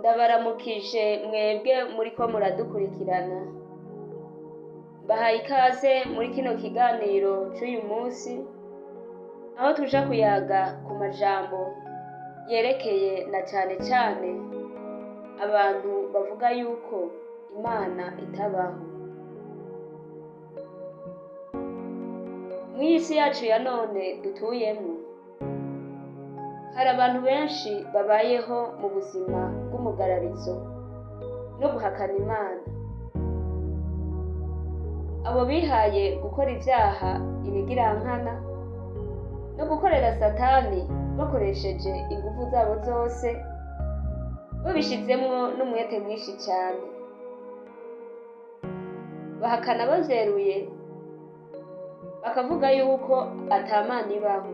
Ndabaramukije mwebwe muriko muradukurikirana, mbahaye ikaze muri kino kiganiro c'uyu munsi, aho tuja kuyaga ku majambo yerekeye na cane cane abantu bavuga yuko Imana itabaho. Mw'iyi si yacu ya none dutuyemwo, hari abantu benshi babayeho mu buzima bw'umugararizo no guhakana Imana. Abo bihaye gukora ivyaha ibigirankana no gukorera Satani bakoresheje inguvu zabo zose, babishizemwo n'umwete mwinshi cane. Bahakana bavyeruye, bakavuga yuko ata Mana ibaho.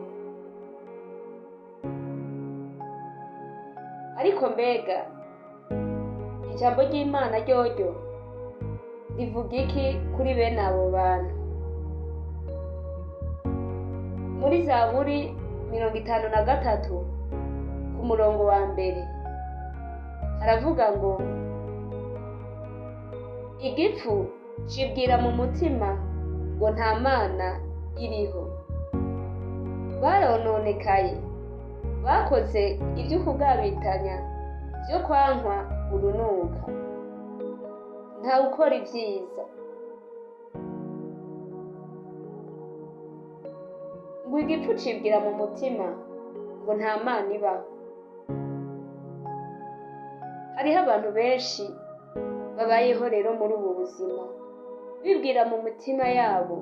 Ariko mbega ijambo ry'Imana ryoryo rivuga iki kuri bene abo bantu? Muri Zaburi 53 ku murongo wa mbere haravuga ngo, igipfu cibwira mu mutima ngo nta Mana iriho. Barononekaye, bakoze ivyo kugabitanya vyo kwankwa urunuka, nta ukora ivyiza. Ngo igipfu cibwira mu mutima ngo nta Mana ibaho. Hariho abantu benshi babayeho rero muri ubu buzima, bibwira mu mitima yabo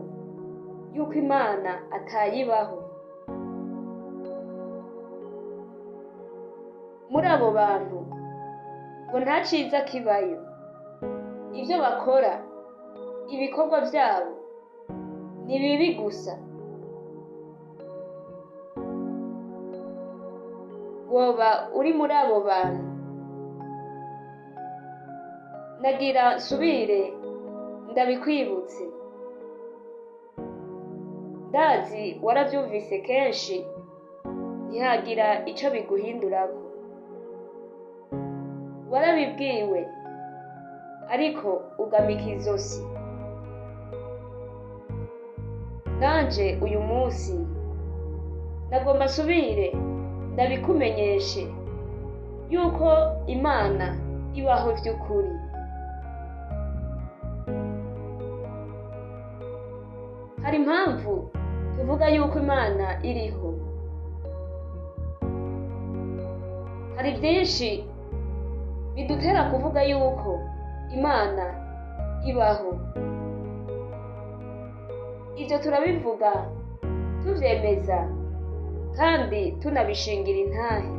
yuko Imana atayibaho. Muri abo bantu ngo nta ciza kibayo, ivyo bakora, ibikorwa vyabo ni bibi gusa. Woba uri muri abo bantu? Nagira nsubire ndabikwibutse. Ndazi waravyumvise kenshi, ntihagira ico biguhindurako. Warabibwiwe, ariko ugamika izosi. Nanje uyu munsi nagomba nsubire ndabikumenyeshe yuko Imana ibaho vy'ukuri. Hari impamvu tuvuga yuko Imana iriho. Hari vyinshi bidutera kuvuga yuko Imana ibaho. Ivyo turabivuga tuvyemeza kandi tunabishingira intahe.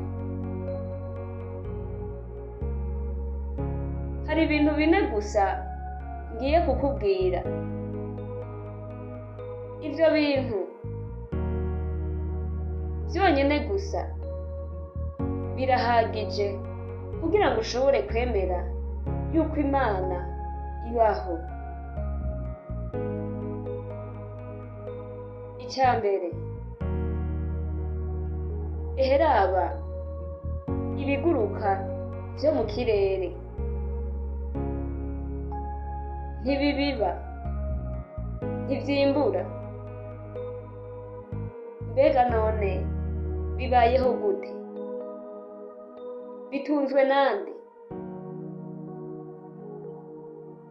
Hari ibintu bine gusa ngiye kukubwira. Ivyo bintu vyonyene gusa birahagije kugira ngo ushobore kwemera yuko Imana ibaho. Icambere, eheraba ibiguruka vyo mu kirere ntibibiba, ntivyimbura. Mbega none bibayeho gute? Bitunzwe nande?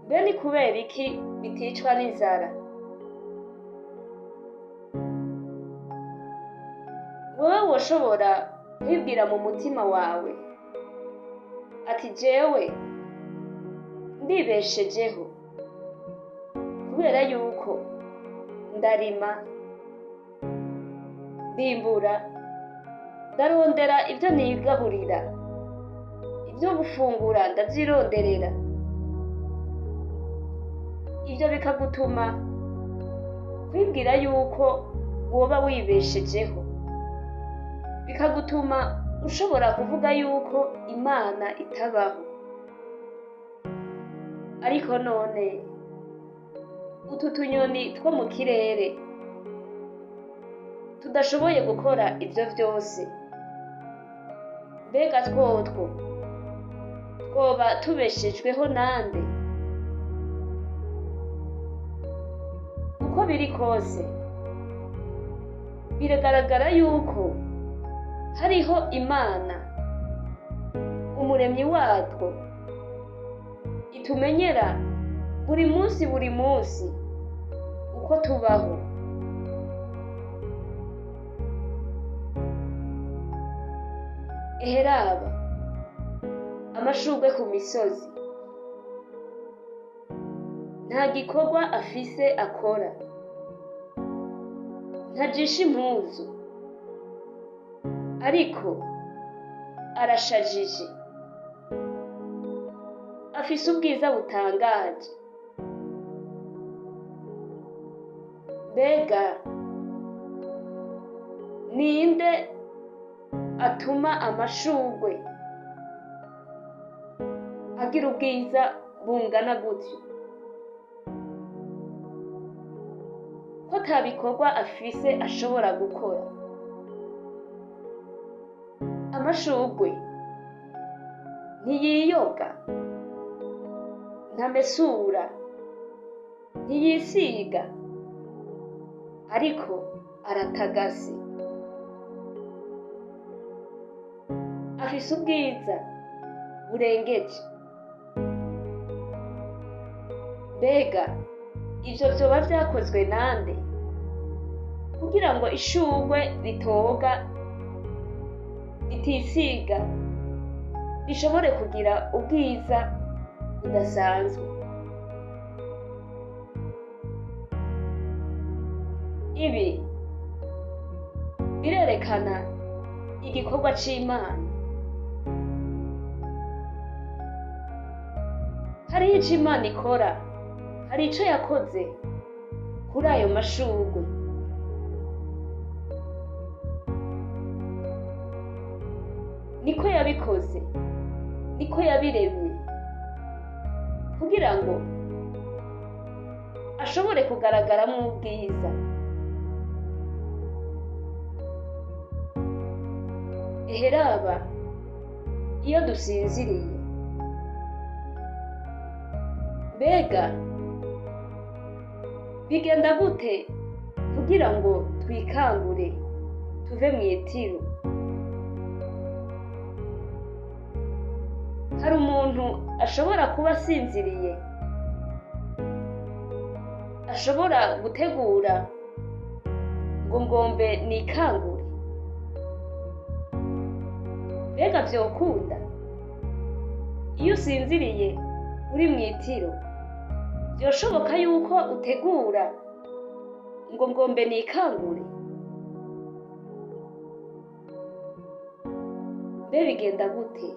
Mbe ni kubera iki biticwa n'inzara? Wowe woshobora kwibwira mu mutima wawe ati jewe ndibeshejeho kubera yuko ndarima, ndimbura, ndarondera ivyo nigaburira, ivyo gufungura ndavyironderera. Ivyo bikagutuma kwibwira yuko woba wibeshejeho, bikagutuma ushobora kuvuga yuko Imana itabaho. Ariko none utu tunyoni two mu kirere tudashoboye gukora ivyo vyose, mbega twotwo twoba tubeshejweho nande? Uko biri kose biragaragara yuko hariho Imana, umuremyi watwo, itumenyera buri munsi uko tubaho. Eheraba amashurwe ku misozi, nta gikorwa afise akora, ntajisha impuzu, ariko arashajije, afise ubwiza butangaje. Mbega ninde atuma amashurwe agira ubwiza bungana gutyo? Ko ata bikorwa afise ashobora gukora. Amashurwe ntiyiyoga, ntamesura, ntiyisiga, ariko aratagase. Afise ubwiza burengeje. Mbega ivyo vyoba vyakozwe nande kugira ngo ishurwe ritoga, ritisiga, rishobore kugira ubwiza budasanzwe? Ibi birerekana igikorwa c'Imana. Hariho ico Imana ikora, hari ico yakoze kuri ayo mashurwe. Niko yabikoze, niko yabiremye, kugira ngo ashobore kugaragaramwo ubwiza. Eheraba iyo dusinziriye, mbega bigenda gute kugira ngo twikangure tuve mw'itiro? Hari umuntu ashobora kuba asinziriye, ashobora gutegura ngo ngombe nikangure? Mbega vyokunda? Iyo usinziriye uri mw'itiro, vyoshoboka yuko utegura ngo ngombe nikangure? Mbe bigenda gute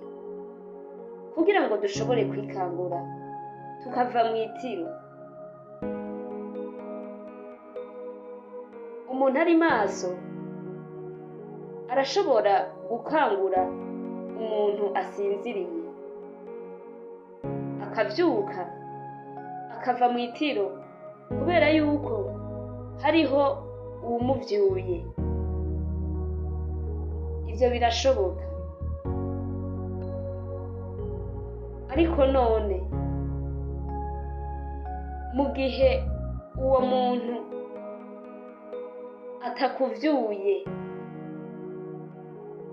kugira ngo dushobore kwikangura tukava mw'itiro? Umuntu ari maso arashobora gukangura umuntu asinziriye, akavyuka akava mw'itiro kubera yuko hariho uwumuvyuye. Ivyo birashoboka. Ariko none mu gihe uwo muntu atakuvyuye,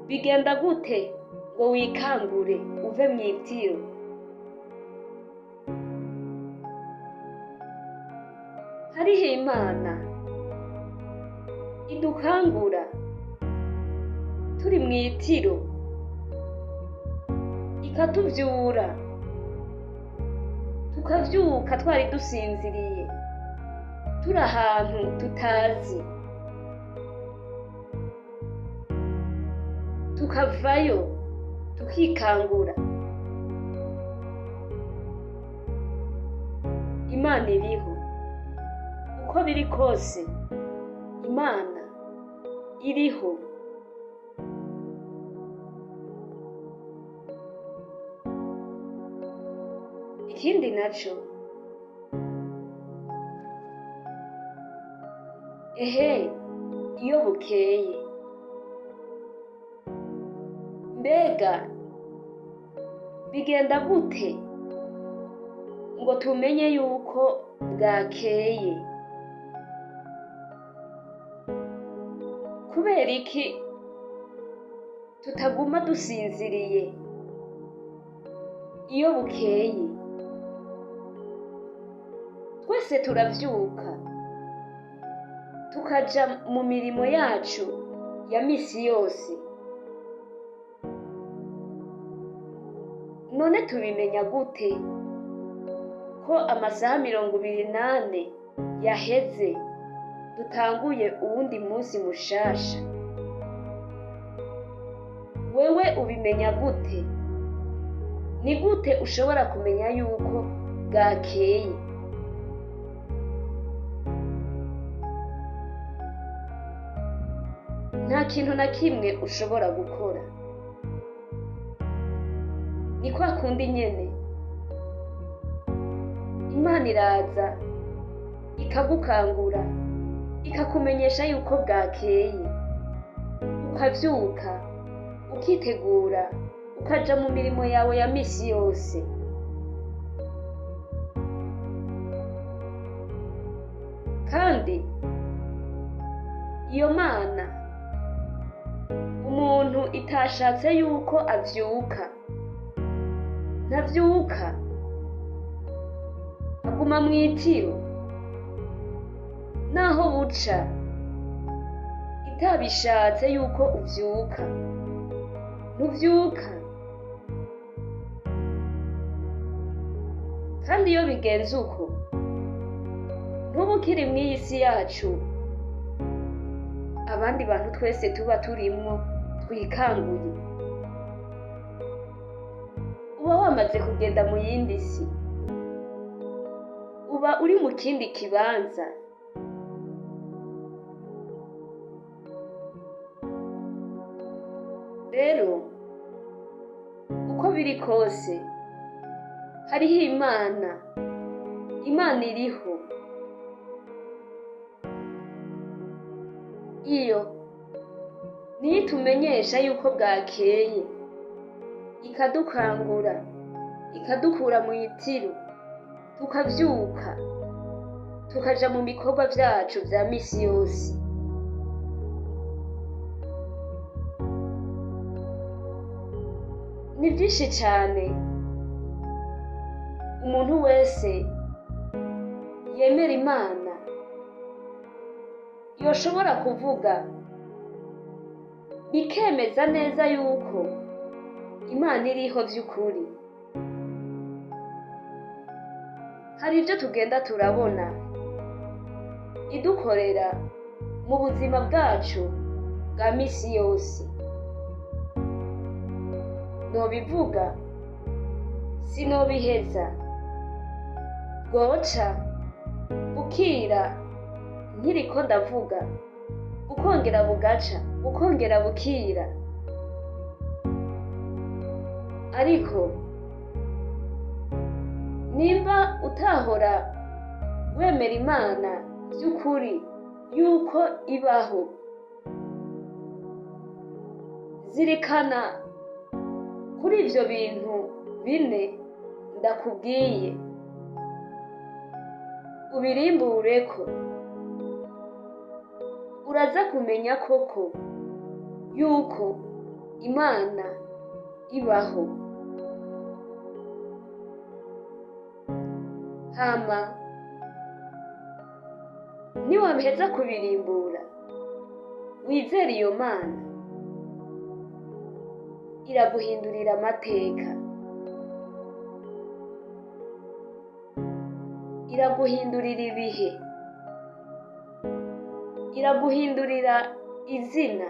bigenda gute ngo wikangure uve mw'itiro? Hariho Imana idukangura turi mw'itiro, ikatuvyura, tukavyuka twari dusinziriye, turi ahantu tutazi, tukavayo tukikangura. Imana iriho. Uko biri kose Imana iriho. Ikindi naco, iyo bukeye, bigenda gute ngo tumenye yuko bwakeye? Kubera iki tutaguma dusinziriye iyo bukeye? Twese turavyuka tukaja mu mirimo yacu ya misi yose, none tubimenya gute ko amasaha 24 yaheze dutanguye uwundi munsi mushasha? Wewe ubimenya gute? Ni gute ushobora kumenya yuko bwakeye? Nta kintu na kimwe ushobora gukora. Ni kwa kundi nyene Imana iraza ikagukangura, ikakumenyesha yuko bwakeye, ukavyuka ukitegura ukaja mu mirimo yawe ya misi yose. Kandi iyo Mana umuntu itashatse yuko avyuka, ntavyuka, aguma mw'itiro. Naho buca itabishatse yuko uvyuka, ntuvyuka. Kandi iyo bigenze uko, ntuba ukiri mw'iyi si yacu abandi bantu twese tuba turimwo twikanguye. Uba wamaze kugenda mu yindi si, uba uri mu kindi kibanza. Rero uko biri kose hariho Imana. Imana iriho. Iyo niyo itumenyesha yuko bwakeye, ikadukangura, ikadukura mu itiro, tukavyuka tukaja mu bikorwa vyacu vya misi yose. Ni vyinshi cane umuntu wese yemera Imana yoshobora kuvuga, bikemeza neza yuko Imana iriho vy'ukuri. Hari ivyo tugenda turabona idukorera mu buzima bwacu bwa misi yose. Nobivuga sinobiheza. Bwoca bukira nkiriko ndavuga, bukongera bugaca, bukongera bukira. Ariko nimba utahora wemera Imana vy'ukuri yuko ibaho, zirikana kuri ivyo bintu bine ndakubwiye, ubirimbureko. Uraza kumenya koko yuko Imana ibaho. Hama niwaheza kubirimbura, wizere iyo Mana, iraguhindurira amateka, iraguhindurira ibihe, iraguhindurira izina.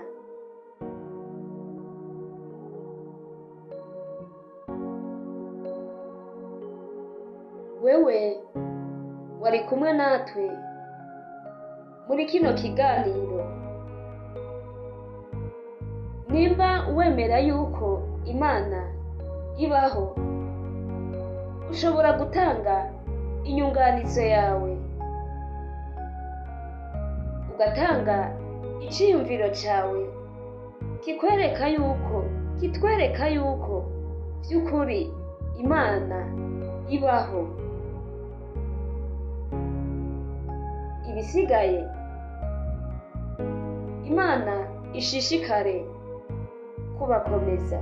Wewe wari kumwe natwe muri kino kiganiro. Nimba wemera yuko Imana ibaho, ushobora gutanga inyunganizo yawe, ugatanga iciyumviro cawe kitwereka yuko vy'ukuri Imana ibaho. Ibisigaye Imana ishishikare kubakomeza.